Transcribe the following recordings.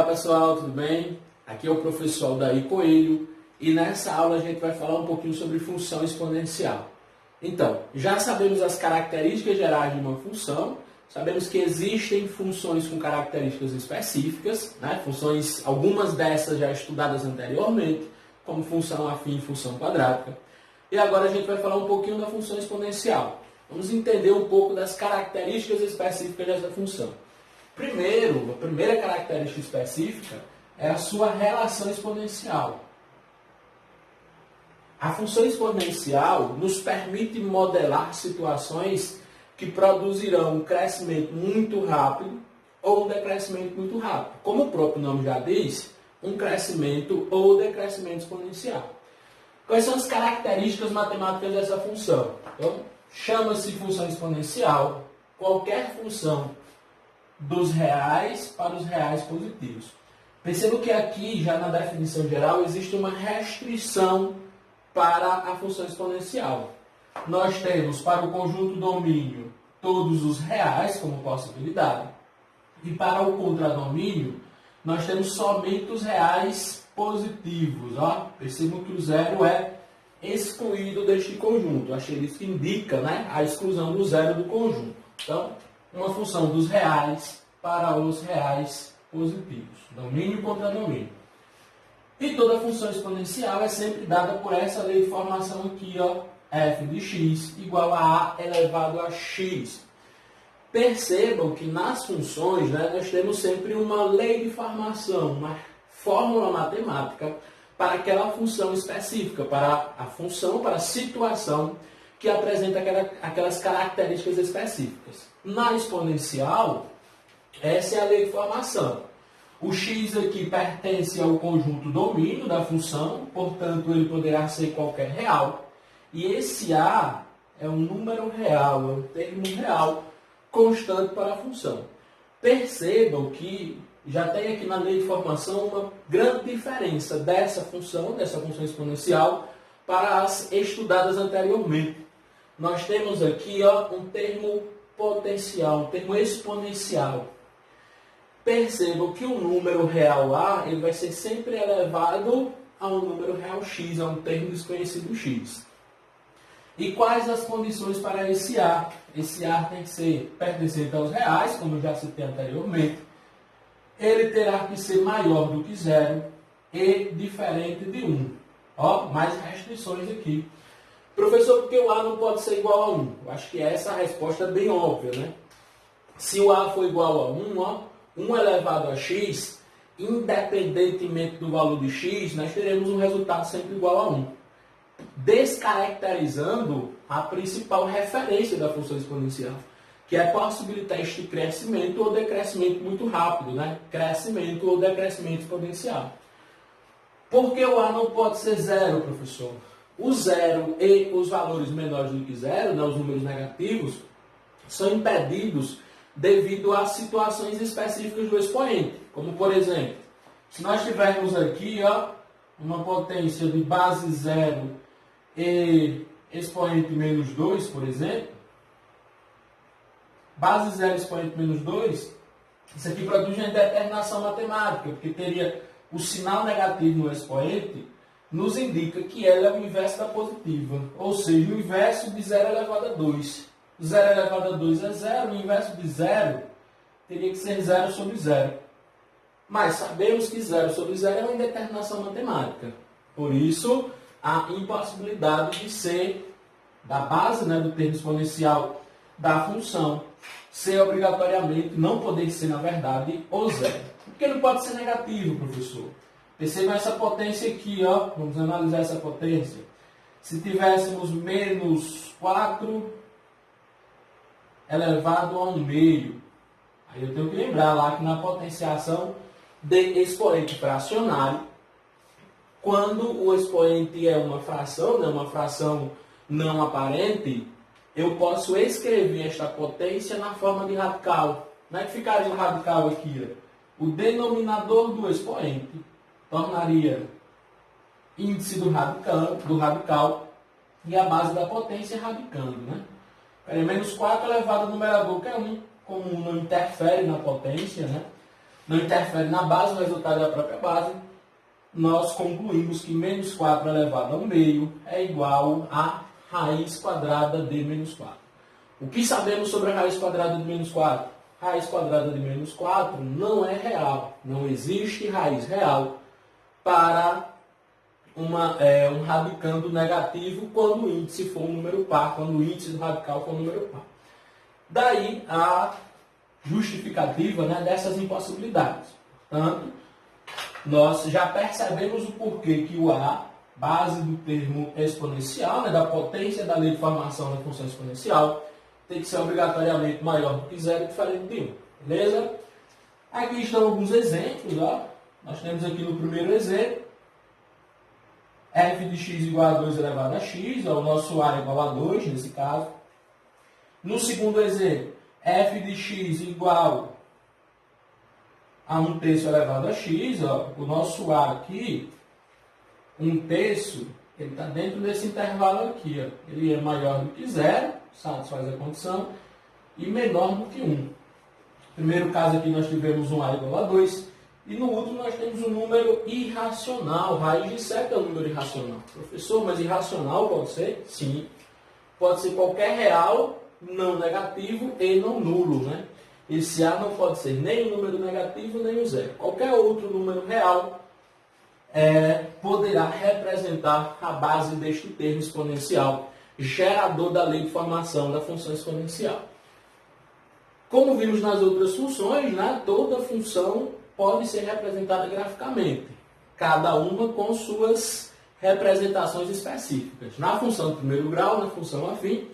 pessoal, tudo bem? Aqui é o professor Aldair Coelho e nessa aula a gente vai falar um pouquinho sobre função exponencial. Então, já sabemos as características gerais de uma função, sabemos que existem funções com características específicas, né? Funções, algumas dessas já estudadas anteriormente, como função afim e função quadrática. E agora a gente vai falar um pouquinho da função exponencial. Vamos entender um pouco das características específicas dessa função. Primeiro, a primeira característica específica é a sua relação exponencial. A função exponencial nos permite modelar situações que produzirão um crescimento muito rápido ou um decrescimento muito rápido. Como o próprio nome já diz, um crescimento ou decrescimento exponencial. Quais são as características matemáticas dessa função? Então, chama-se função exponencial qualquer função dos reais para os reais positivos. Perceba que aqui, já na definição geral, existe uma restrição para a função exponencial. Nós temos para o conjunto domínio todos os reais como possibilidade. E para o contradomínio, nós temos somente os reais positivos. Ó. Percebam que o zero é excluído deste conjunto. O asterisco indica, né, a exclusão do zero do conjunto. Então, uma função dos reais para os reais positivos. Domínio contra domínio. E toda função exponencial é sempre dada por essa lei de formação aqui, ó, f de x igual a elevado a x. Percebam que nas funções, né, nós temos sempre uma lei de formação, uma fórmula matemática para aquela função específica, para a função, para a situação que apresenta aquelas características específicas. Na exponencial, essa é a lei de formação. O x aqui pertence ao conjunto domínio da função, portanto, ele poderá ser qualquer real. E esse a é um número real, é um termo real constante para a função. Percebam que já tem aqui na lei de formação uma grande diferença dessa função exponencial, para as estudadas anteriormente. Nós temos aqui, ó, um termo potencial, um termo exponencial. Percebam que o número real a ele vai ser sempre elevado a um número real x, a um termo desconhecido x. E quais as condições para esse a? Esse a tem que ser pertencente aos reais, como eu já citei anteriormente. Ele terá que ser maior do que zero e diferente de 1. Ó, mais restrições aqui. Professor, por que o a não pode ser igual a 1? Eu acho que essa resposta é bem óbvia, né? Se o a for igual a 1, ó, 1 elevado a x, independentemente do valor de x, nós teremos um resultado sempre igual a 1. Descaracterizando a principal referência da função exponencial, que é possibilitar este crescimento ou decrescimento muito rápido, né? Crescimento ou decrescimento exponencial. Por que o a não pode ser zero, professor? O zero e os valores menores do que zero, né, os números negativos, são impedidos devido a situações específicas do expoente. Como, por exemplo, se nós tivermos aqui, ó, uma potência de base zero e expoente menos 2, por exemplo, base zero e expoente menos 2, isso aqui produz uma indeterminação matemática, porque teria o sinal negativo no expoente, nos indica que ela é o inverso da positiva, ou seja, o inverso de 0 elevado a 2. 0 elevado a 2 é 0, o inverso de 0 teria que ser 0 sobre 0. Mas sabemos que 0 sobre 0 é uma indeterminação matemática. Por isso, a impossibilidade de ser da base, né, do termo exponencial da função ser obrigatoriamente, não poder ser, na verdade, o zero. Por que não pode ser negativo, professor? Percebam essa potência aqui, ó. Vamos analisar essa potência. Se tivéssemos menos 4 elevado a 1 meio, aí eu tenho que lembrar lá que na potenciação de expoente fracionário, quando o expoente é uma fração, né, uma fração não aparente, eu posso escrever esta potência na forma de radical. Como é que ficaria o radical aqui? O denominador do expoente tornaria índice do radical e a base da potência radicando, né? Menos 4 elevado ao numerador, que é 1. Como 1 não interfere na potência, né? não interfere na base, o resultado é a própria base, nós concluímos que menos 4 elevado ao meio é igual a raiz quadrada de menos 4. O que sabemos sobre a raiz quadrada de menos 4? Raiz quadrada de menos 4 não é real. Não existe raiz real para um radicando negativo quando o índice for um número par, quando o índice do radical for um número par. Daí a justificativa, né, dessas impossibilidades. Portanto, nós já percebemos o porquê que o A, base do termo exponencial, né, da potência da lei de formação da função exponencial, tem que ser obrigatoriamente maior do que zero e diferente de 1. Beleza? Aqui estão alguns exemplos. Ó. Nós temos aqui no primeiro exemplo, f de x igual a 2 elevado a x, ó, o nosso A é igual a 2 nesse caso. No segundo exemplo, f de x igual a 1/3 elevado a x, ó, o nosso A aqui, 1/3, ele está dentro desse intervalo aqui. Ó. Ele é maior do que zero, satisfaz a condição, e menor do que 1. No primeiro caso aqui nós tivemos um A igual a 2, e no último nós temos um número irracional. Raiz de 7 é um número irracional. Professor, mas irracional pode ser? Sim. Pode ser qualquer real, não negativo e não nulo, né? Esse A não pode ser nem um número negativo, nem um zero. Qualquer outro número real poderá representar a base deste termo exponencial, gerador da lei de formação da função exponencial. Como vimos nas outras funções, né, toda função pode ser representada graficamente, cada uma com suas representações específicas. Na função de primeiro grau, na função afim,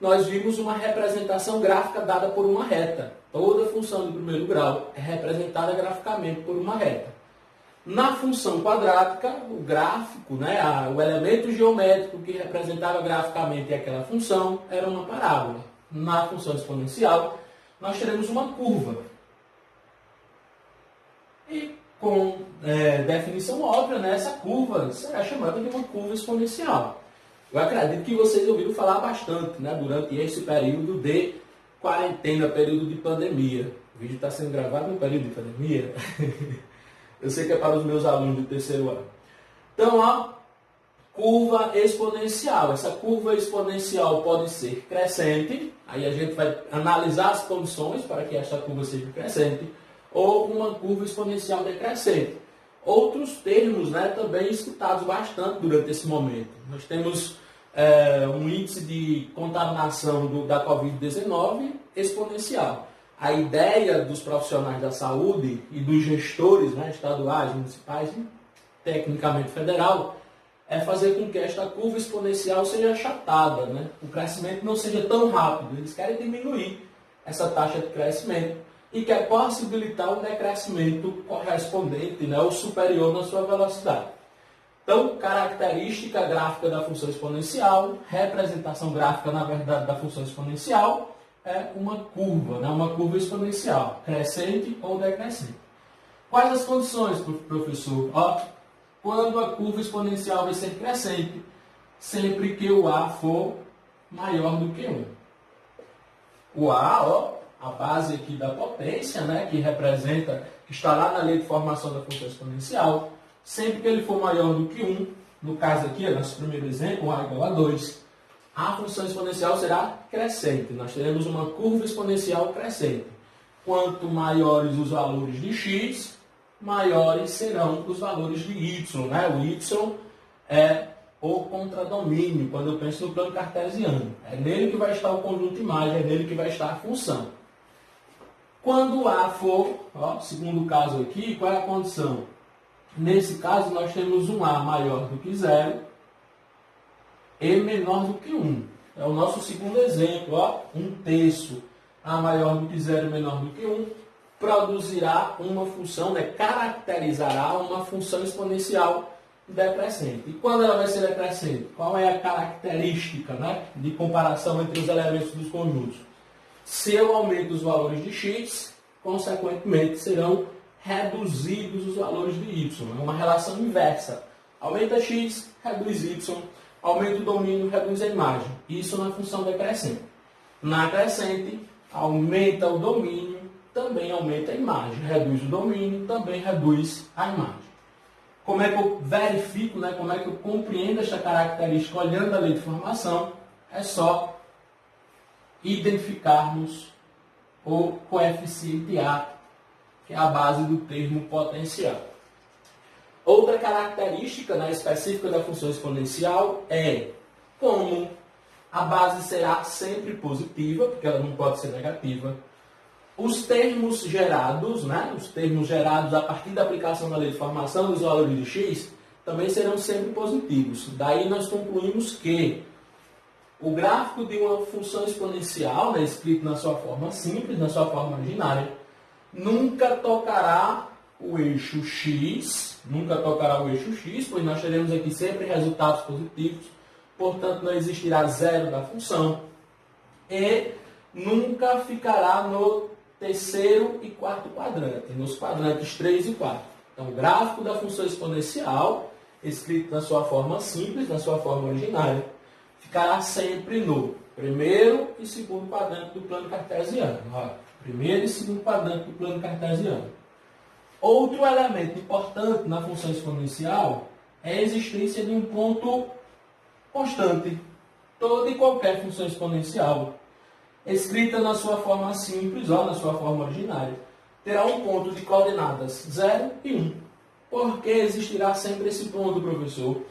nós vimos uma representação gráfica dada por uma reta. Toda função de primeiro grau é representada graficamente por uma reta. Na função quadrática, o gráfico, né, o elemento geométrico que representava graficamente aquela função era uma parábola. Na função exponencial, nós teremos uma curva. E com definição óbvia, né, essa curva será chamada de uma curva exponencial. Eu acredito que vocês ouviram falar bastante, né, durante esse período de quarentena, período de pandemia. O vídeo está sendo gravado no período de pandemia. Eu sei que é para os meus alunos do terceiro ano. Então, a curva exponencial. Essa curva exponencial pode ser crescente, aí a gente vai analisar as condições para que essa curva seja crescente, ou uma curva exponencial decrescente. Outros termos, né, também escutados bastante durante esse momento. Nós temos um índice de contaminação da Covid-19 exponencial. A ideia dos profissionais da saúde e dos gestores, né, estaduais, municipais e tecnicamente federal, é fazer com que esta curva exponencial seja achatada, né? O crescimento não seja tão rápido. Eles querem diminuir essa taxa de crescimento e quer possibilitar um decrescimento correspondente, né, ou superior na sua velocidade. Então, característica gráfica da função exponencial, representação gráfica, na verdade, da função exponencial, é uma curva, né, uma curva exponencial, crescente ou decrescente. Quais as condições, professor? Ó, quando a curva exponencial vai ser crescente, sempre que o A for maior do que 1. O A, ó, a base aqui da potência, né, que representa, que está lá na lei de formação da função exponencial, sempre que ele for maior do que 1, no caso aqui, nosso primeiro exemplo, A igual a 2, a função exponencial será crescente. Nós teremos uma curva exponencial crescente. Quanto maiores os valores de x, maiores serão os valores de y. Né? O y é o contradomínio, quando eu penso no plano cartesiano. É nele que vai estar o conjunto de imagem, é nele que vai estar a função. Quando A for, ó, segundo caso aqui, qual é a condição? Nesse caso, nós temos um A maior do que 0 e menor do que 1. É o nosso segundo exemplo. Ó, 1/3 A maior do que 0 e menor do que 1 produzirá uma função, né, caracterizará uma função exponencial decrescente. E quando ela vai ser decrescente? Qual é a característica, né, de comparação entre os elementos dos conjuntos? Se eu aumento os valores de x, consequentemente serão reduzidos os valores de y. É uma relação inversa. Aumenta x, reduz y. Aumenta o domínio, reduz a imagem. Isso na função decrescente. Na crescente, aumenta o domínio, também aumenta a imagem. Reduz o domínio, também reduz a imagem. Como é que eu verifico, né? Como é que eu compreendo esta característica olhando a lei de formação? É só identificarmos o coeficiente A, que é a base do termo potencial. Outra característica, né, específica da função exponencial é como a base será sempre positiva, porque ela não pode ser negativa. Os termos gerados, né, os termos gerados a partir da aplicação da lei de formação dos valores de x, também serão sempre positivos. Daí nós concluímos que o gráfico de uma função exponencial, né, escrito na sua forma simples, na sua forma originária, nunca tocará o eixo x, pois nós teremos aqui sempre resultados positivos, portanto não existirá zero da função, e nunca ficará no terceiro e quarto quadrante, nos quadrantes 3 e 4. Então, o gráfico da função exponencial, escrito na sua forma simples, na sua forma originária, ficará sempre no primeiro e segundo quadrante do plano cartesiano. Primeiro e segundo quadrante do plano cartesiano. Outro elemento importante na função exponencial é a existência de um ponto constante. Toda e qualquer função exponencial, escrita na sua forma simples, ou na sua forma originária, terá um ponto de coordenadas 0 e 1. Por que existirá sempre esse ponto, professor?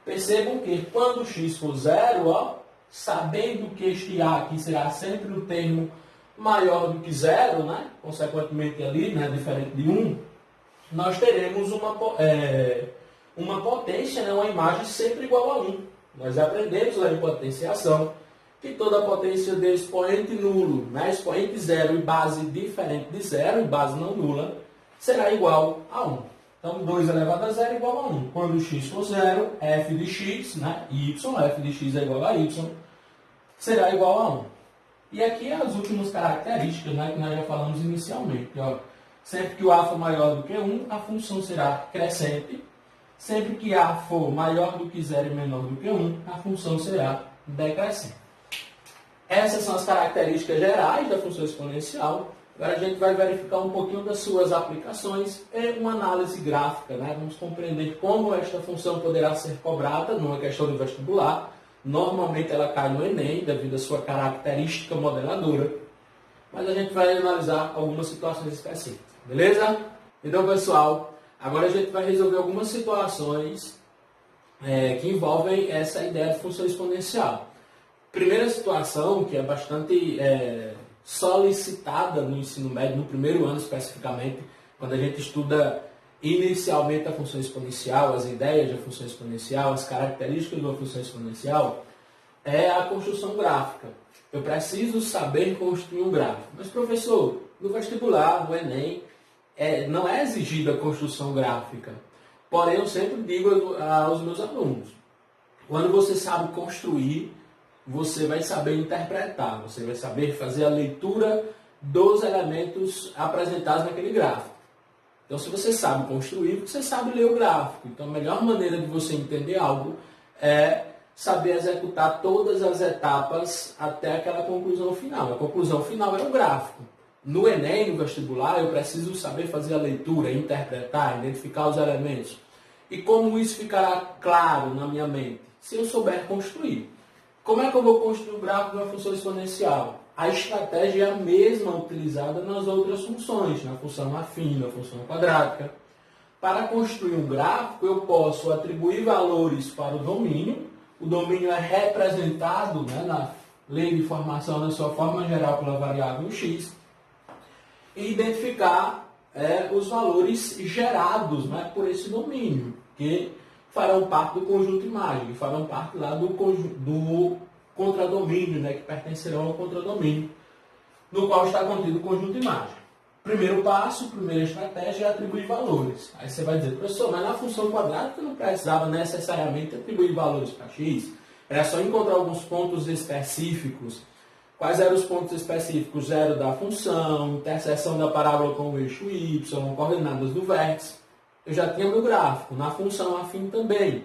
Percebam que quando x for 0, sabendo que este A aqui será sempre o termo maior do que 0, né? Consequentemente ali, né, diferente de 1, nós teremos uma potência, né, uma imagem sempre igual a 1. Nós aprendemos lá em potenciação que toda potência de expoente nulo, né, expoente 0 e base diferente de 0, e base não nula, será igual a 1. Então, 2 elevado a 0 é igual a 1. Quando x for 0, f de x, né, f de x é igual a y, será igual a 1. E aqui as últimas características, né, que nós já falamos inicialmente. Sempre que o A for maior do que 1, a função será crescente. Sempre que A for maior do que 0 e menor do que 1, a função será decrescente. Essas são as características gerais da função exponencial. Agora a gente vai verificar um pouquinho das suas aplicações e uma análise gráfica, né? Vamos compreender como esta função poderá ser cobrada numa questão do vestibular. Normalmente ela cai no Enem, devido à sua característica modeladora. Mas a gente vai analisar algumas situações específicas, beleza? Então, pessoal, agora a gente vai resolver algumas situações que envolvem essa ideia de função exponencial. Primeira situação, que é bastante solicitada no ensino médio, no primeiro ano especificamente, quando a gente estuda inicialmente a função exponencial, as ideias da função exponencial, as características da função exponencial, é a construção gráfica. Eu preciso saber construir um gráfico. Mas, professor, no vestibular, no Enem, não é exigida a construção gráfica. Porém, eu sempre digo aos meus alunos, quando você sabe construir, você vai saber interpretar, você vai saber fazer a leitura dos elementos apresentados naquele gráfico. Então, se você sabe construir, você sabe ler o gráfico. Então, a melhor maneira de você entender algo é saber executar todas as etapas até aquela conclusão final. A conclusão final é o gráfico. No Enem, no vestibular, eu preciso saber fazer a leitura, interpretar, identificar os elementos. E como isso ficará claro na minha mente? Se eu souber construir. Como é que eu vou construir o gráfico de uma função exponencial? A estratégia é a mesma utilizada nas outras funções, na função afim, na função quadrática. Para construir um gráfico, eu posso atribuir valores para o domínio. O domínio é representado, né, na lei de formação, na sua forma geral, pela variável x. E identificar os valores gerados, né, por esse domínio, que farão parte do conjunto imagem, farão parte lá do contradomínio, né, que pertencerão ao contradomínio, no qual está contido o conjunto imagem. Primeiro passo, primeira estratégia é atribuir valores. Aí você vai dizer, professor, mas na função quadrática não precisava necessariamente atribuir valores para x, era só encontrar alguns pontos específicos. Quais eram os pontos específicos? Zero da função, interseção da parábola com o eixo y, coordenadas do vértice. Eu já tinha meu gráfico, na função afim também.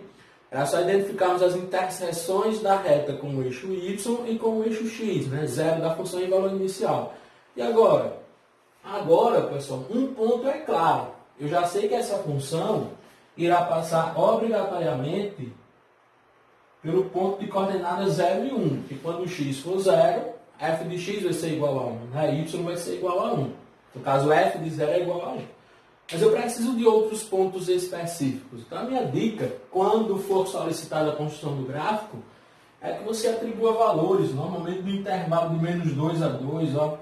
Era só identificarmos as interseções da reta com o eixo y e com o eixo x, né? Zero da função e valor inicial. E agora? Agora, pessoal, um ponto é claro. Eu já sei que essa função irá passar obrigatoriamente pelo ponto de coordenadas 0 e 1. Que quando x for 0, f de x vai ser igual a 1. Né? Y vai ser igual a 1. No caso, f de 0 é igual a 1. Mas eu preciso de outros pontos específicos. Então, a minha dica, quando for solicitada a construção do gráfico, é que você atribua valores, normalmente no intervalo de menos 2 a 2. Ó.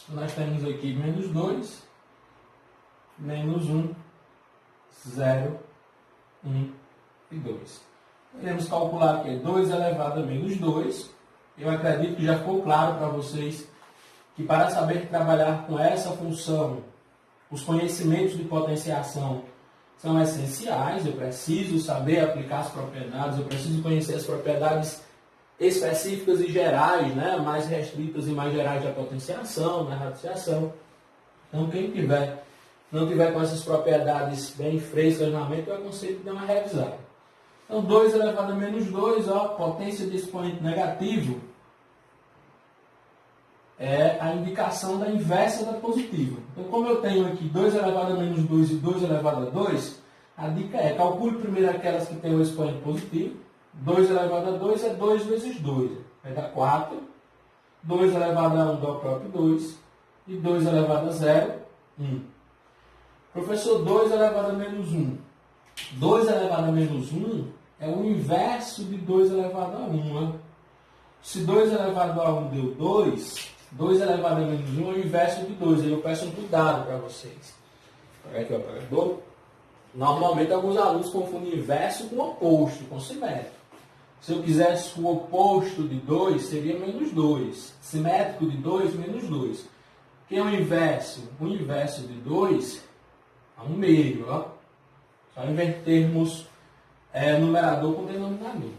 Nós temos aqui menos 2, menos 1, 0, 1 e 2. Iremos calcular aqui 2 elevado a menos 2. Eu acredito que já ficou claro para vocês que para saber trabalhar com essa função, os conhecimentos de potenciação são essenciais. Eu preciso saber aplicar as propriedades, eu preciso conhecer as propriedades específicas e gerais, né? Mais restritas e mais gerais da potenciação, da radiciação. Então, quem não tiver com essas propriedades bem frescas na mente, eu aconselho que dê uma revisada. Então, 2 elevado a menos 2, ó, potência de expoente negativo, é a indicação da inversa da positiva. Então, como eu tenho aqui 2 elevado a menos 2 e 2 elevado a 2, a dica é, calcule primeiro aquelas que têm o expoente positivo. 2 elevado a 2 é 2 vezes 2, vai dar 4. 2 elevado a 1 dá o próprio 2. E 2 elevado a 0, 1. Professor, 2 elevado a menos 1. 2 elevado a menos 1 é o inverso de 2 elevado a 1. Né? Se 2 elevado a 1 deu 2, 2 elevado a menos 1 é o inverso de 2. Aí eu peço um cuidado para vocês. Vou pegar aqui o apagador. Normalmente, alguns alunos confundem inverso com oposto, com simétrico. Se eu quisesse o oposto de 2, seria menos 2. Simétrico de 2, menos 2. Que é o inverso? O inverso de 2 é 1 meio. Ó. Só invertermos numerador com denominador.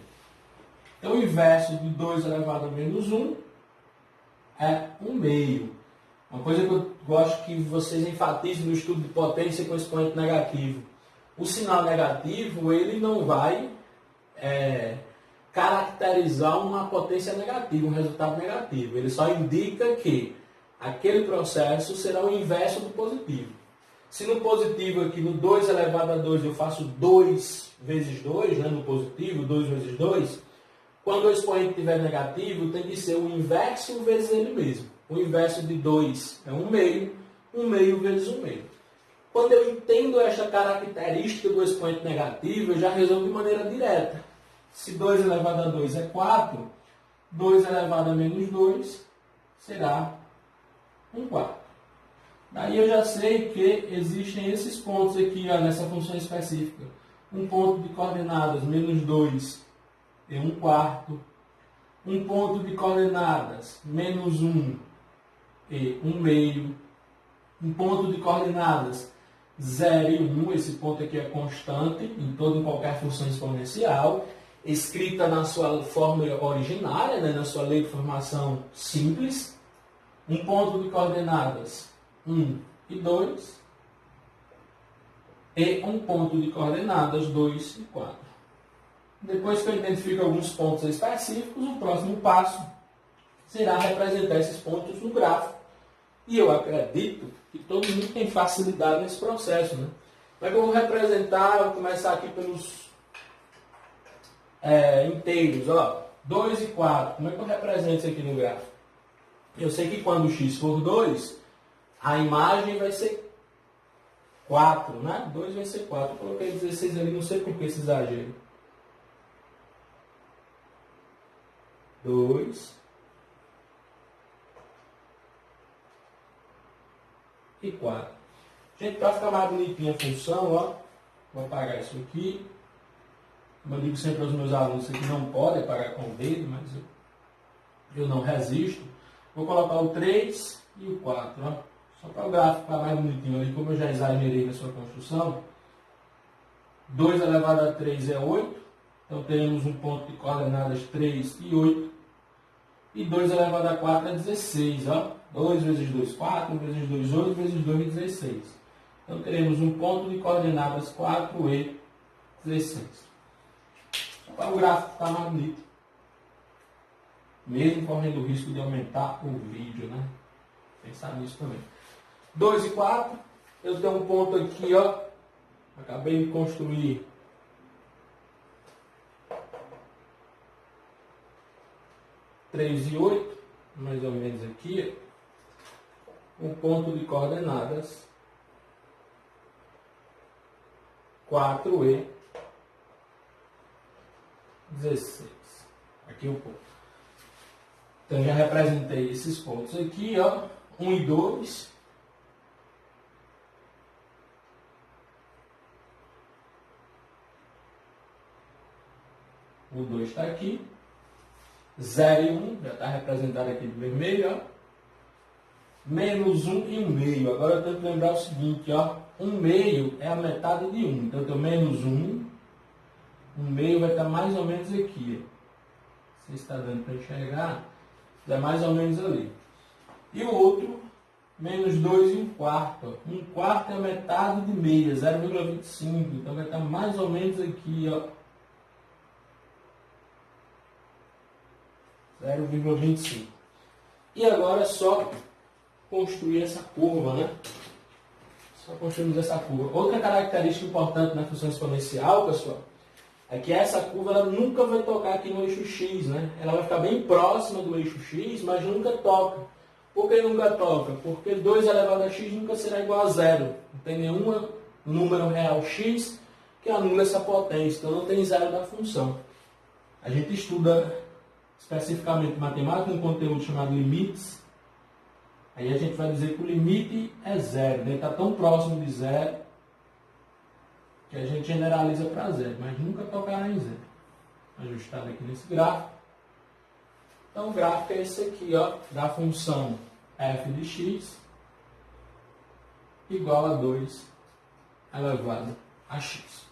Então, o inverso de 2 elevado a menos 1 é 1 meio. Uma coisa que eu gosto que vocês enfatizem no estudo de potência com expoente negativo. O sinal negativo, ele não vai caracterizar uma potência negativa, um resultado negativo. Ele só indica que aquele processo será o inverso do positivo. Se no positivo aqui, no 2 elevado a 2, eu faço 2 vezes 2, né, no positivo, 2 vezes 2, quando o expoente estiver negativo, tem que ser o inverso vezes ele mesmo. O inverso de 2 é 1 meio vezes 1 meio. Quando eu entendo esta característica do expoente negativo, eu já resolvo de maneira direta. Se 2 elevado a 2 é 4, 2 elevado a menos 2 será 1 quarto. Daí eu já sei que existem esses pontos aqui, ó, nessa função específica. Um ponto de coordenadas menos 2 é 1 quarto. Um ponto de coordenadas menos 1 é 1 meio. Um ponto de coordenadas 0 e 1, esse ponto aqui é constante em toda e qualquer função exponencial, escrita na sua fórmula originária, né, na sua lei de formação simples. Um ponto de coordenadas 1 e 2. E um ponto de coordenadas 2 e 4. Depois que eu identifico alguns pontos específicos, o próximo passo será representar esses pontos no gráfico. E eu acredito que todo mundo tem facilidade nesse processo. Né? Como é que eu vou representar? Eu vou começar aqui pelos inteiros. Ó, 2 e 4. Como é que eu represento isso aqui no gráfico? Eu sei que quando x for 2, a imagem vai ser 4. Né? 2 vai ser 4. Eu coloquei 16 ali, não sei por que esse exagero. 2 e 4. Gente, para ficar mais bonitinha a função, ó, vou apagar isso aqui. Como eu digo sempre aos meus alunos, isso aqui não pode apagar com o dedo, mas eu não resisto. Vou colocar o 3 e o 4, ó, só para o gráfico ficar mais bonitinho ali, como eu já exagerei na sua construção. 2 elevado a 3 é 8, então temos um ponto de coordenadas 3 e 8. E 2 elevado a 4 é 16, ó. 2 vezes 2, 4, vezes 2, 8, vezes 2, 16. Então, teremos um ponto de coordenadas 4 e 16. Só para o gráfico ficar mais bonito. Mesmo correndo o risco de aumentar o vídeo, né? Pensar nisso também. 2 e 4. Eu tenho um ponto aqui, ó. Acabei de construir 3 e 8, mais ou menos aqui. Um ponto de coordenadas 4 e 16. Aqui o ponto. Então, já representei esses pontos aqui, ó. 1 e 2. O 2 está aqui. 0 e 1, já está representado aqui de vermelho, ó. Menos 1 e 1 meio. Agora eu tenho que lembrar o seguinte, ó. 1 meio é a metade de 1. Então eu tenho menos 1. 1 meio vai estar mais ou menos aqui, ó. Se está dando para enxergar, é mais ou menos ali. E o outro, menos 2 e 1 quarto. 1 quarto é a metade de meia, 0,25. Então vai estar mais ou menos aqui, ó. 0,25. E agora é só construir essa curva, né? Só construirmos essa curva. Outra característica importante na função exponencial, pessoal, é que essa curva ela nunca vai tocar aqui no eixo x, né? Ela vai ficar bem próxima do eixo x, mas nunca toca. Por que nunca toca? Porque 2 elevado a x nunca será igual a 0. Não tem nenhum número real x que anule essa potência. Então não tem zero da função. A gente estuda especificamente matemática, um conteúdo chamado limites. Aí a gente vai dizer que o limite é zero. Ele está tão próximo de zero que a gente generaliza para zero, mas nunca tocará em zero. Ajustado aqui nesse gráfico. Então o gráfico é esse aqui, ó, da função f de x igual a 2 elevado a x.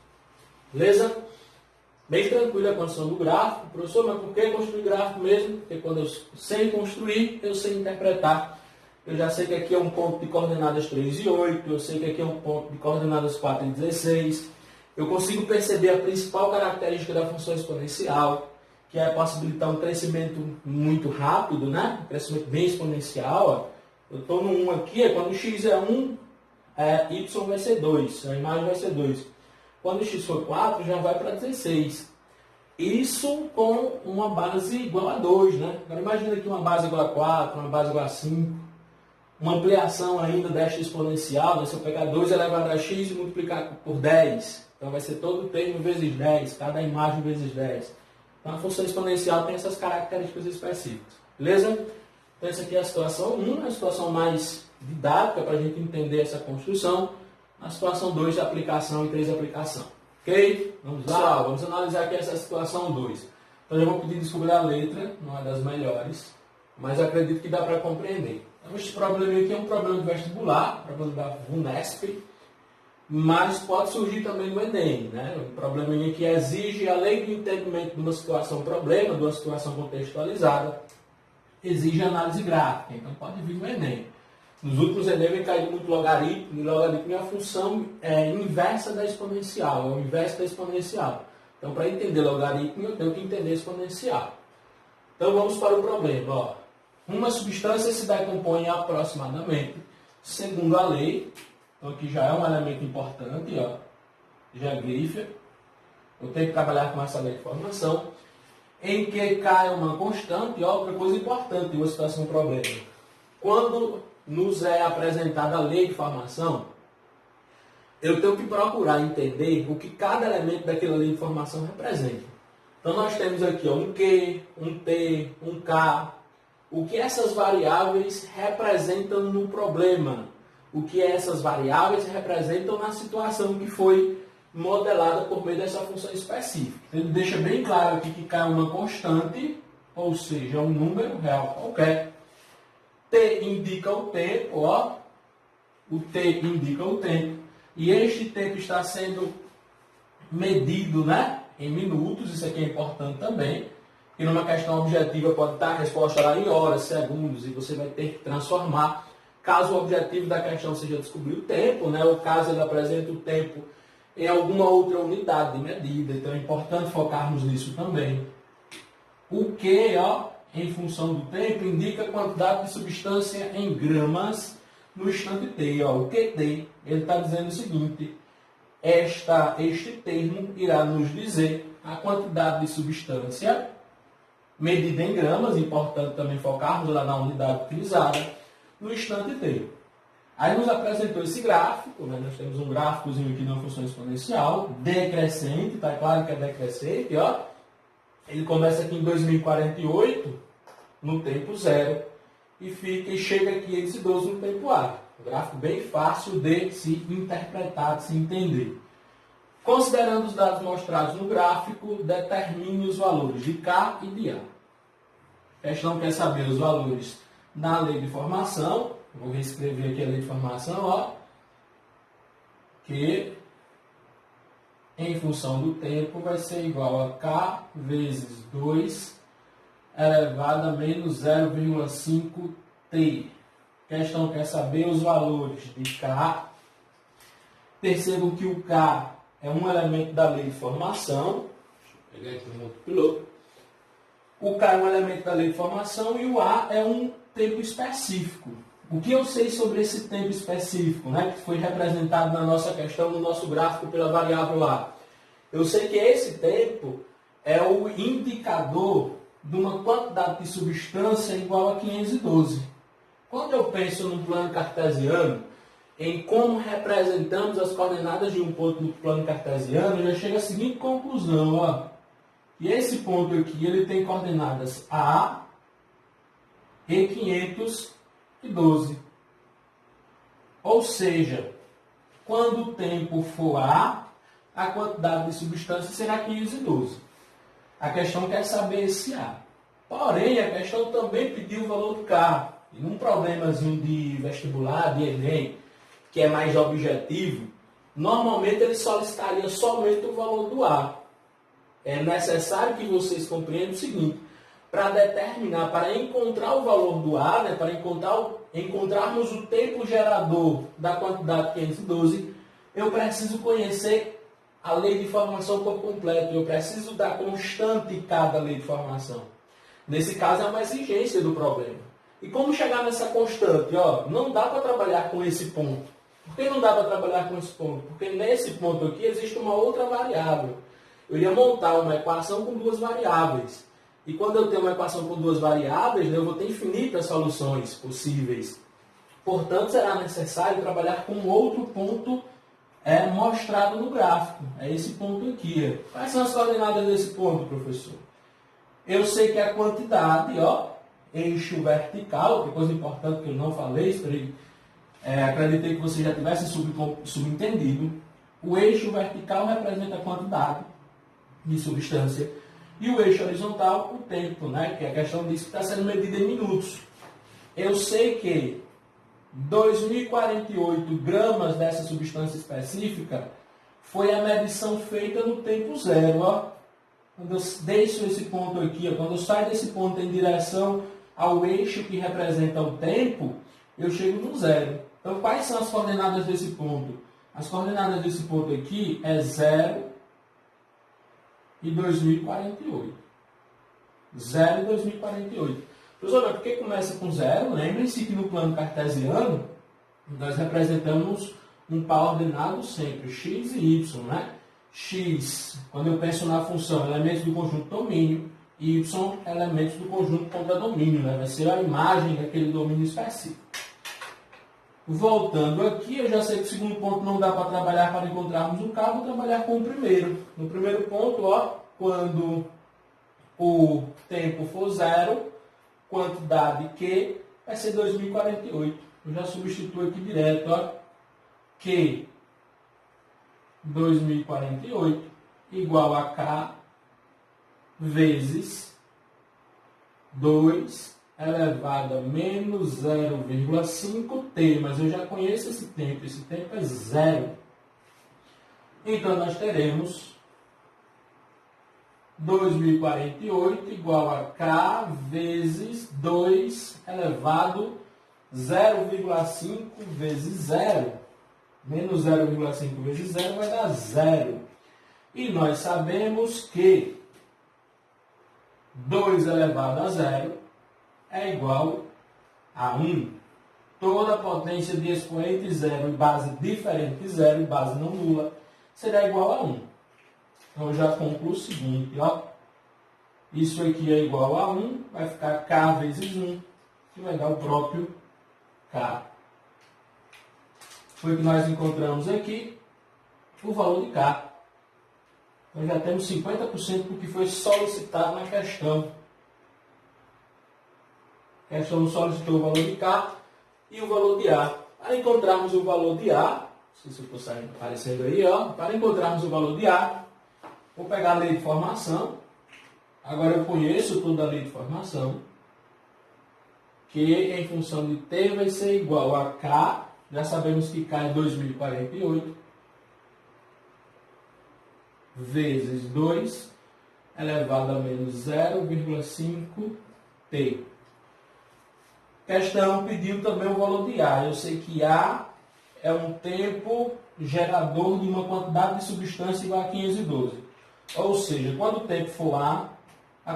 Beleza? Bem tranquila a construção do gráfico. Professor, mas por que construir gráfico mesmo? Porque quando eu sei construir, eu sei interpretar. Eu já sei que aqui é um ponto de coordenadas 3 e 8, eu sei que aqui é um ponto de coordenadas 4 e 16. Eu consigo perceber a principal característica da função exponencial, que é possibilitar um crescimento muito rápido, né? Um crescimento bem exponencial. Ó. Eu estou no 1 aqui, quando x é 1, y vai ser 2, a imagem vai ser 2. Quando x for 4, já vai para 16. Isso com uma base igual a 2, né? Agora imagina aqui uma base igual a 4, uma base igual a 5. Uma ampliação ainda desta exponencial, né? Se eu pegar 2 elevado a x e multiplicar por 10, então vai ser todo o termo vezes 10, cada imagem vezes 10. Então a função exponencial tem essas características específicas. Beleza? Então essa aqui é a situação 1, a situação mais didática para a gente entender essa construção. A situação 2 de aplicação e 3 de aplicação. Ok? Vamos lá, vamos analisar aqui essa situação 2. Então eu vou pedir desculpa da letra, não é das melhores, mas acredito que dá para compreender. Então, este problema aqui é um problema do vestibular, problema da VUNESP, mas pode surgir também no Enem, né? Um probleminha que exige, além do entendimento de uma situação problema, de uma situação contextualizada, exige análise gráfica, então pode vir no Enem. Nos últimos Enem vem caído muito logaritmo, e logaritmo é a função inversa da exponencial, é o inverso da exponencial. Então, para entender logaritmo, eu tenho que entender exponencial. Então, vamos para o problema, ó. Uma substância se decompõe aproximadamente, segundo a lei, então aqui já é um elemento importante, ó, já grifa, eu tenho que trabalhar com essa lei de formação, em que K é uma constante, ó, outra coisa importante, uma situação problema. Quando nos é apresentada a lei de formação, eu tenho que procurar entender o que cada elemento daquela lei de formação representa. Então nós temos aqui ó, um Q, um T, um K, o que essas variáveis representam no problema, o que essas variáveis representam na situação que foi modelada por meio dessa função específica. Ele deixa bem claro aqui que K é uma constante, ou seja, um número real qualquer. T indica o tempo, ó, o T indica o tempo, e este tempo está sendo medido, né, em minutos, isso aqui é importante também. E numa questão objetiva pode estar a resposta lá em horas, segundos, e você vai ter que transformar, caso o objetivo da questão seja descobrir o tempo, né, ou caso ele apresente o tempo em alguma outra unidade de medida. Então é importante focarmos nisso também. O Q, ó, em função do tempo, indica a quantidade de substância em gramas no instante t. Ó, o QT, ele está dizendo o seguinte: este termo irá nos dizer a quantidade de substância medida em gramas, importante também focarmos lá na unidade utilizada, no instante t. Aí nos apresentou esse gráfico, né? Nós temos um gráficozinho aqui na função exponencial, decrescente, está claro que é decrescente, ó. Ele começa aqui em 2048, no tempo zero, e chega aqui em 512 no tempo A. Um gráfico bem fácil de se interpretar, de se entender. Considerando os dados mostrados no gráfico, determine os valores de K e de A. A questão quer saber os valores na lei de formação. Vou reescrever aqui a lei de formação, ó. Que em função do tempo vai ser igual a K vezes 2 elevado a menos 0,5t. A questão quer saber os valores de K. Percebam que o K é um elemento da lei de formação. Deixa eu pegar aqui um outro piloto. O K é um elemento da lei de formação e o A é um tempo específico. O que eu sei sobre esse tempo específico, né, que foi representado na nossa questão, no nosso gráfico pela variável A? Eu sei que esse tempo é o indicador de uma quantidade de substância igual a 512. Quando eu penso no plano cartesiano, em como representamos as coordenadas de um ponto no plano cartesiano, eu já chego à seguinte conclusão, ó. E esse ponto aqui, ele tem coordenadas A e 512. Ou seja, quando o tempo for A quantidade de substância será 512. A questão quer saber esse A. Porém, a questão também pediu o valor do K. E num problemazinho de vestibular, de Enem, que é mais objetivo, normalmente ele solicitaria somente o valor do A. É necessário que vocês compreendam o seguinte: para determinar, para encontrar o valor do A, né, para encontrarmos o tempo gerador da quantidade 512, eu preciso conhecer a lei de formação por completo, eu preciso da constante K da lei de formação. Nesse caso é uma exigência do problema. E como chegar nessa constante? Ó, não dá para trabalhar com esse ponto. Por que não dá para trabalhar com esse ponto? Porque nesse ponto aqui existe uma outra variável. Eu ia montar uma equação com duas variáveis. E quando eu tenho uma equação com duas variáveis, eu vou ter infinitas soluções possíveis. Portanto, será necessário trabalhar com outro ponto mostrado no gráfico. É esse ponto aqui. Quais são as coordenadas desse ponto, professor? Eu sei que a quantidade, ó, eixo vertical, que coisa importante que eu não falei, acreditei que você já tivesse subentendido. O eixo vertical representa a quantidade de substância e o eixo horizontal, o tempo, né? Que a questão diz que está sendo medida em minutos. Eu sei que 2.048 gramas dessa substância específica foi a medição feita no tempo zero. Ó. Quando eu deixo esse ponto aqui, ó, quando eu saio desse ponto em direção ao eixo que representa o tempo, eu chego no zero. Então, quais são as coordenadas desse ponto? As coordenadas desse ponto aqui é 0 e 2048. 0 e 2048. Professor, por que começa com 0? Lembrem-se que no plano cartesiano, nós representamos um par ordenado sempre, x e y, né? X, quando eu penso na função elementos do conjunto domínio, e y, elementos do conjunto contradomínio, né? Vai ser a imagem daquele domínio específico. Voltando aqui, eu já sei que o segundo ponto não dá para trabalhar para encontrarmos o K, vou trabalhar com o primeiro. No primeiro ponto, ó, quando o tempo for zero, quantidade Q vai ser 2048. Eu já substituo aqui direto, ó, Q 2048 igual a K vezes 2 elevado a menos 0,5t, mas eu já conheço esse tempo é zero. Então, nós teremos 2048 igual a K vezes 2 elevado a 0,5 vezes 0. Menos 0,5 vezes 0 vai dar 0. E nós sabemos que 2 elevado a 0 é igual a 1. toda potência de expoente zero e base diferente de zero e base não nula será igual a 1. Então, eu já concluo o seguinte, ó. Isso aqui é igual a 1, vai ficar K vezes 1, que vai dar o próprio K. Foi o que nós encontramos aqui, o valor de K. Então, já temos 50% do que foi solicitado na questão. A questão solicitou o valor de K e o valor de A. Para encontrarmos o valor de A, não sei se eu estou aparecendo aí, ó. Para encontrarmos o valor de A, vou pegar a lei de formação. Agora eu conheço toda a lei de formação, que em função de T vai ser igual a K, já sabemos que K é 2048, vezes 2 elevado a menos 0,5T. Questão pediu também o valor de A. Eu sei que A é um tempo gerador de uma quantidade de substância igual a 512. Ou seja, quando o tempo for a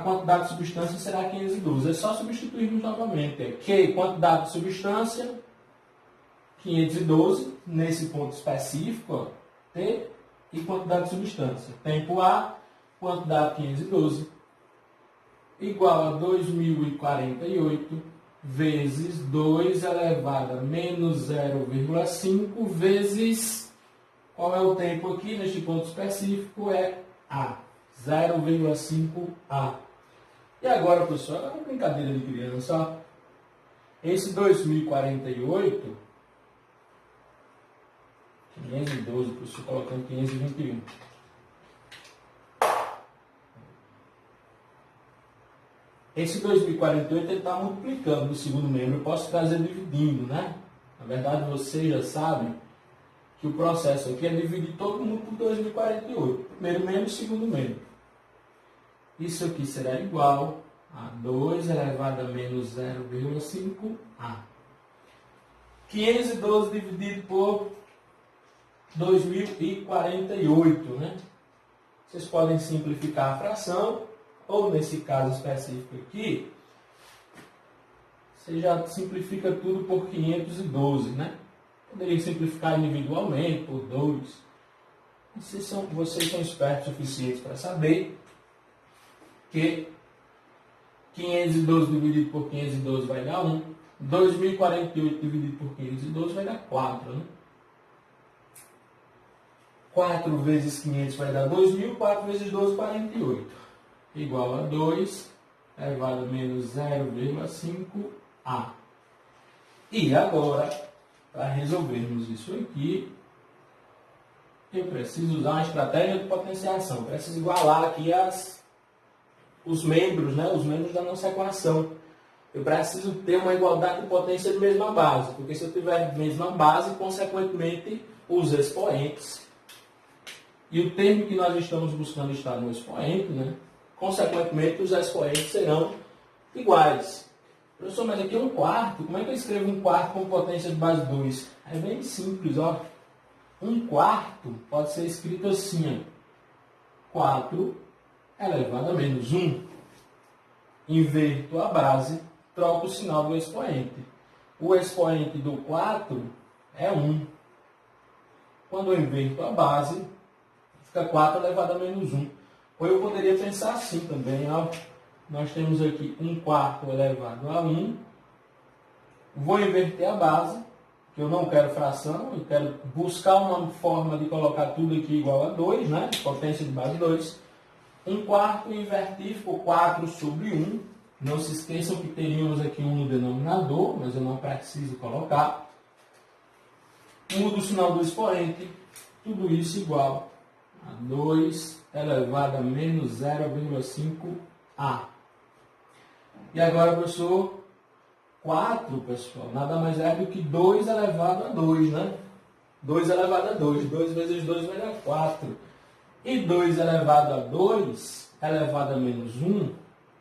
quantidade de substância será 512. É só substituirmos novamente. É Q, quantidade de substância, 512, nesse ponto específico, ó, T, e quantidade de substância. Tempo A, quantidade 512, igual a 2048, vezes 2 elevado a menos 0,5, vezes, qual é o tempo aqui neste ponto específico? É A. 0,5A. E agora, pessoal, é uma brincadeira de criança. Ó. Esse 2048, 512, professor, colocando 521. Esse 2048 ele está multiplicando no segundo membro. Eu posso trazer dividindo, né? Na verdade, você já sabe que o processo aqui é dividir todo mundo por 2048. Primeiro membro e segundo membro. Isso aqui será igual a 2 elevado a menos 0,5A. 512 dividido por 2048, né? Vocês podem simplificar a fração, ou nesse caso específico aqui, você já simplifica tudo por 512, né? Poderia simplificar individualmente por 2. Vocês são espertos suficientes para saber que 512 dividido por 512 vai dar 1. 2048 dividido por 512 vai dar 4, né? 4 vezes 500 vai dar 2.000, 4 vezes 12, 48. Igual a 2 elevado a menos 0,5A. E agora, para resolvermos isso aqui, eu preciso usar uma estratégia de potenciação. Preciso igualar aqui os membros, né? Os membros da nossa equação. Eu preciso ter uma igualdade de potência de mesma base, porque se eu tiver mesma base, consequentemente, os expoentes. E o termo que nós estamos buscando está no expoente, né? Consequentemente, os expoentes serão iguais. Professor, mas aqui é um quarto. Como é que eu escrevo um quarto com potência de base 2? É bem simples, ó. Um quarto pode ser escrito assim, ó. 4 elevado a menos 1. Inverto a base, troco o sinal do expoente. O expoente do 4 é 1. Quando eu inverto a base, fica 4 elevado a menos 1. Ou eu poderia pensar assim também, ó. Nós temos aqui 1 quarto elevado a 1. Vou inverter a base, que eu não quero fração, eu quero buscar uma forma de colocar tudo aqui igual a 2, né? Potência de base 2. 1 quarto invertir, ficou 4 sobre 1. Não se esqueçam que teríamos aqui 1 no denominador, mas eu não preciso colocar. Mudo o sinal do expoente, tudo isso igual a 2 elevado a menos 0,5A. E agora, professor, 4, pessoal, nada mais é do que 2 elevado a 2, né? 2 elevado a 2. 2 vezes 2 vai dar 4. E 2 elevado a 2, elevado a menos 1,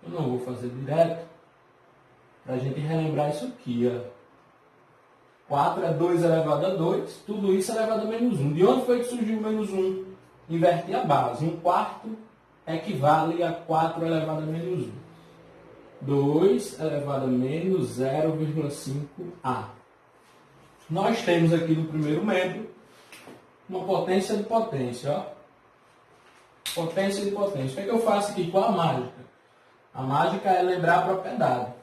eu não vou fazer direto, para a gente relembrar isso aqui, ó. 4 é 2 elevado a 2, tudo isso elevado a menos 1. De onde foi que surgiu o menos 1? Inverti a base. 1 quarto equivale a 4 elevado a menos 1. 2 elevado a menos 0,5A. Nós temos aqui no primeiro membro uma potência de potência, ó. Potência de potência. O que é que eu faço aqui? Qual a mágica? A mágica é lembrar a propriedade.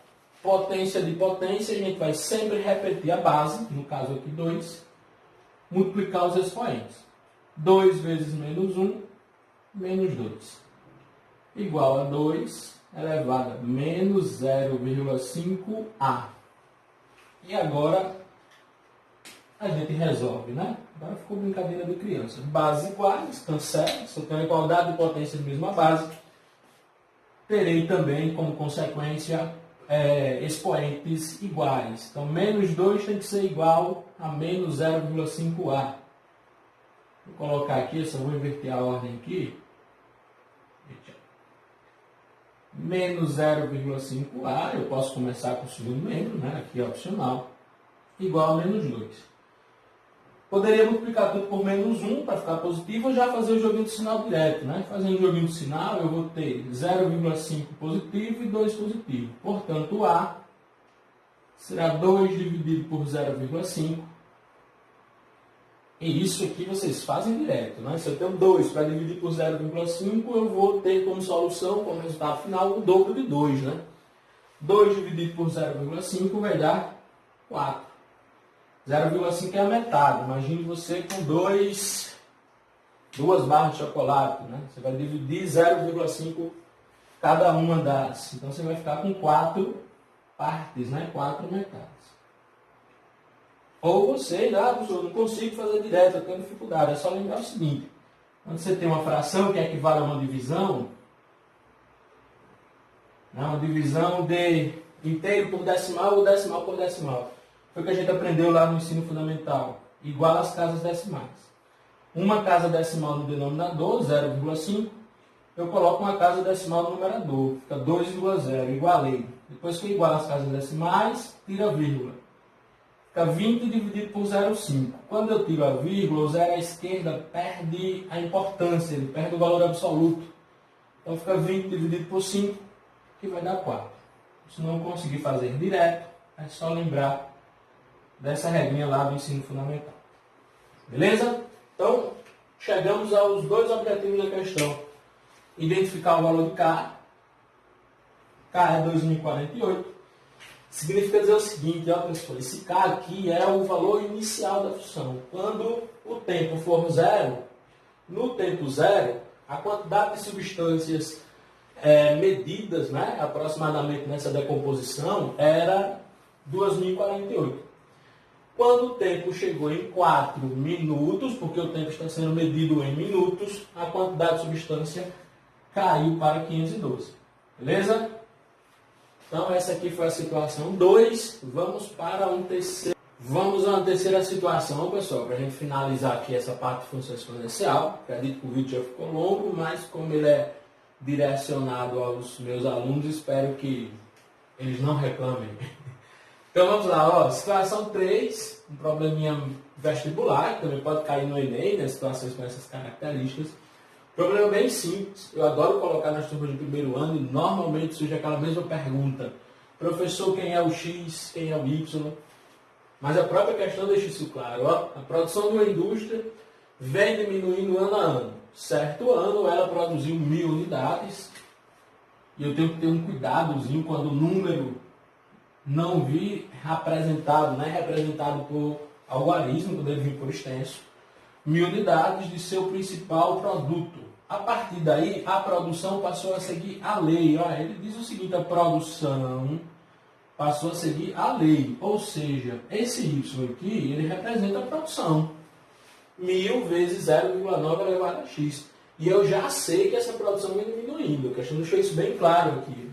Potência de potência, a gente vai sempre repetir a base, no caso aqui 2, multiplicar os expoentes. 2 vezes menos 1, menos 2. Igual a 2 elevado a menos 0,5A. E agora a gente resolve, né? Agora ficou brincadeira de criança. Bases iguais, cancela. Se eu tenho a igualdade de potência de mesma base, terei também como consequência expoentes iguais. Então, menos 2 tem que ser igual a menos 0,5A. Vou colocar aqui, eu só vou inverter a ordem aqui. Menos 0,5A, eu posso começar com o segundo membro, né? Aqui é opcional, igual a menos 2. Poderia multiplicar tudo por menos 1 para ficar positivo ou já fazer o joguinho de sinal direto, né? Fazendo o joguinho de sinal, eu vou ter 0,5 positivo e 2 positivo. Portanto, o A será 2 dividido por 0,5. E isso aqui vocês fazem direto, né? Se eu tenho 2 para dividir por 0,5, eu vou ter como solução, como resultado final, o dobro de 2, né? 2 dividido por 0,5 vai dar 4. 0,5 é a metade. Imagine você com duas barras de chocolate, né? Você vai dividir 0,5 cada uma das. Então você vai ficar com 4 partes, né? 4 metades. Ou você, professor, não consigo fazer direto, eu tenho dificuldade. É só lembrar o seguinte: quando você tem uma fração que equivale a uma divisão, né? Uma divisão de inteiro por decimal ou decimal por decimal. Foi o que a gente aprendeu lá no ensino fundamental. Igual às casas decimais. Uma casa decimal no denominador, 0,5. Eu coloco uma casa decimal no numerador. Fica 2,0. Igualei. Depois que eu igualo as casas decimais, tira a vírgula. Fica 20 dividido por 0,5. Quando eu tiro a vírgula, o zero à esquerda perde a importância. Ele perde o valor absoluto. Então fica 20 dividido por 5, que vai dar 4. Se não conseguir fazer direto, é só lembrar dessa regrinha lá do ensino fundamental. Beleza? Então, chegamos aos dois objetivos da questão. Identificar o valor de K. K é 2048. Significa dizer o seguinte, ó, pessoal, esse K aqui é o valor inicial da função. Quando o tempo for zero, no tempo zero, a quantidade de substâncias medidas, né, aproximadamente nessa decomposição, era 2048. Quando o tempo chegou em 4 minutos, porque o tempo está sendo medido em minutos, a quantidade de substância caiu para 512. Beleza? Então, essa aqui foi a situação 2. Vamos para Vamos a uma terceira situação, pessoal, para a gente finalizar aqui essa parte de função exponencial. Acredito que o vídeo já ficou longo, mas como ele é direcionado aos meus alunos, espero que eles não reclamem. Então vamos lá, ó, situação 3, um probleminha vestibular, que também pode cair no Enem, né, situações com essas características. Problema bem simples, eu adoro colocar nas turmas de primeiro ano e normalmente surge aquela mesma pergunta. Professor, quem é o X, quem é o Y? Mas a própria questão deixa isso claro, ó, a produção de uma indústria vem diminuindo ano a ano. Certo ano ela produziu 1000 unidades e eu tenho que ter um cuidadozinho quando o número não vir representado, né, representado por algarismo, quando ele vir por extenso, 1000 unidades de seu principal produto. A partir daí, a produção passou a seguir a lei. Ó, ele diz o seguinte, a produção passou a seguir a lei. Ou seja, esse Y aqui, ele representa a produção. 1000 vezes 0,9 elevado a x. E eu já sei que essa produção vem diminuindo. A questão deixou isso bem claro aqui.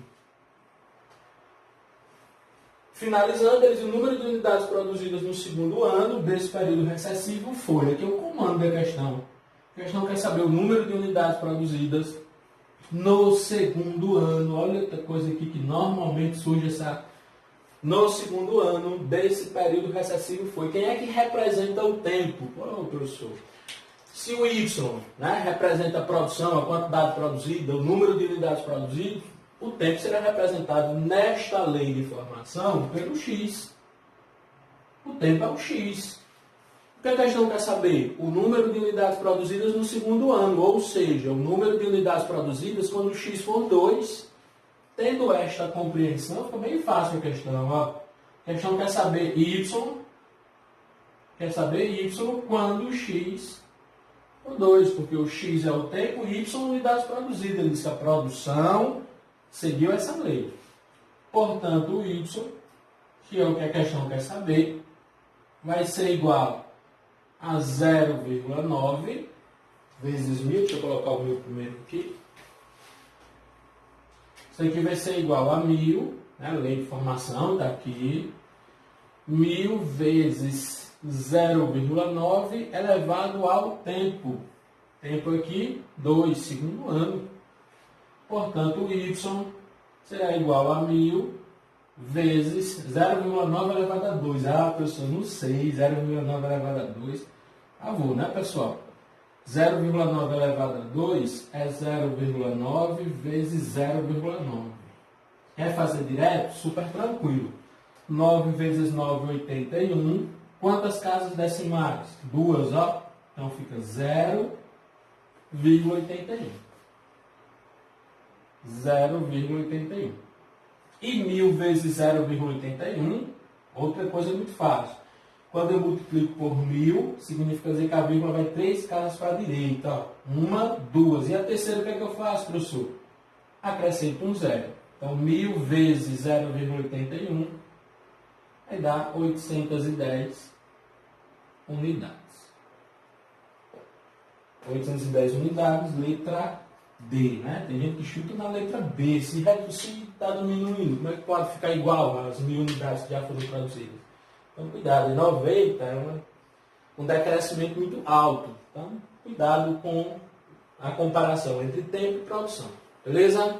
Finalizando, eles, o número de unidades produzidas no segundo ano desse período recessivo foi. Aqui é o comando da questão. A questão quer saber o número de unidades produzidas no segundo ano. Olha outra coisa aqui que normalmente surge essa... No segundo ano desse período recessivo foi. Quem é que representa o tempo? Ô, professor. Se o Y, né, representa a produção, a quantidade produzida, o número de unidades produzidas, o tempo será representado nesta lei de formação pelo X. O tempo é o x. O que a questão quer saber? O número de unidades produzidas no segundo ano, ou seja, o número de unidades produzidas quando o x for 2. Tendo esta compreensão, fica bem fácil a questão. Ó. A questão quer saber y quando o x for 2, porque o x é o tempo e y unidades produzidas. Ele diz que a produção seguiu essa lei. Portanto, o y, que é o que a questão quer saber, vai ser igual a 0,9 vezes 1000. Deixa eu colocar o 1000 primeiro aqui. Isso aqui vai ser igual a 1000, né? Lei de formação está aqui. 1000 vezes 0,9 elevado ao tempo. Tempo aqui, 2, segundo ano. Portanto, o y será igual a 1000 vezes 0,9 elevado a 2. Ah, pessoal, não sei. 0,9 elevado a 2. Vou, né, pessoal? 0,9 elevado a 2 é 0,9 vezes 0,9. Quer fazer direto? Super tranquilo. 9 vezes 9, 81. Quantas casas decimais? 2, ó. Então fica 0,81. 0,81. E 1000 vezes 0,81, outra coisa muito fácil. Quando eu multiplico por 1000, significa dizer que a vírgula vai 3 casas para a direita. Ó. 1, 2. E a terceira, o que é que eu faço, professor? Acrescento um zero. Então, 1000 vezes 0,81 vai dar 810 unidades. 810 unidades, letra D, né? Tem gente que chuta na letra B. Se está diminuindo, como é que pode ficar igual às 1000 unidades que já foram produzidas? Então, cuidado. 90 é um decrescimento muito alto. Então, cuidado com a comparação entre tempo e produção. Beleza?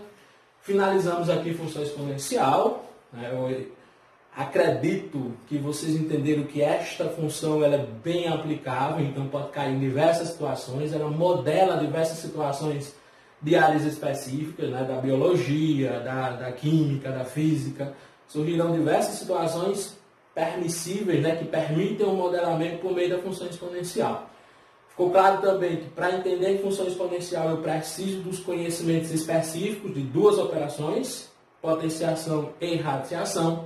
Finalizamos aqui função exponencial. Eu acredito que vocês entenderam que esta função ela é bem aplicável, então pode cair em diversas situações. Ela modela diversas situações de áreas específicas, né, da biologia, da química, da física. Surgirão diversas situações permissíveis, né, que permitem o modelamento por meio da função exponencial. Ficou claro também que para entender a função exponencial eu preciso dos conhecimentos específicos de duas operações, potenciação e radiciação.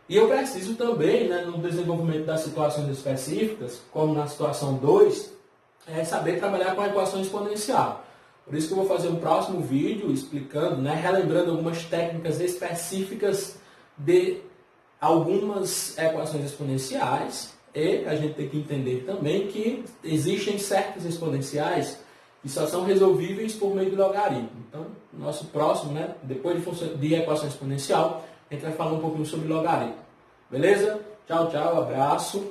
E eu preciso também, né, no desenvolvimento das situações específicas, como na situação 2, saber trabalhar com a equação exponencial. Por isso que eu vou fazer um próximo vídeo explicando, né, relembrando algumas técnicas específicas de algumas equações exponenciais. E a gente tem que entender também que existem certas exponenciais que só são resolvíveis por meio do logaritmo. Então, nosso próximo, né, depois de equação exponencial, a gente vai falar um pouquinho sobre logaritmo. Beleza? Tchau, tchau, abraço.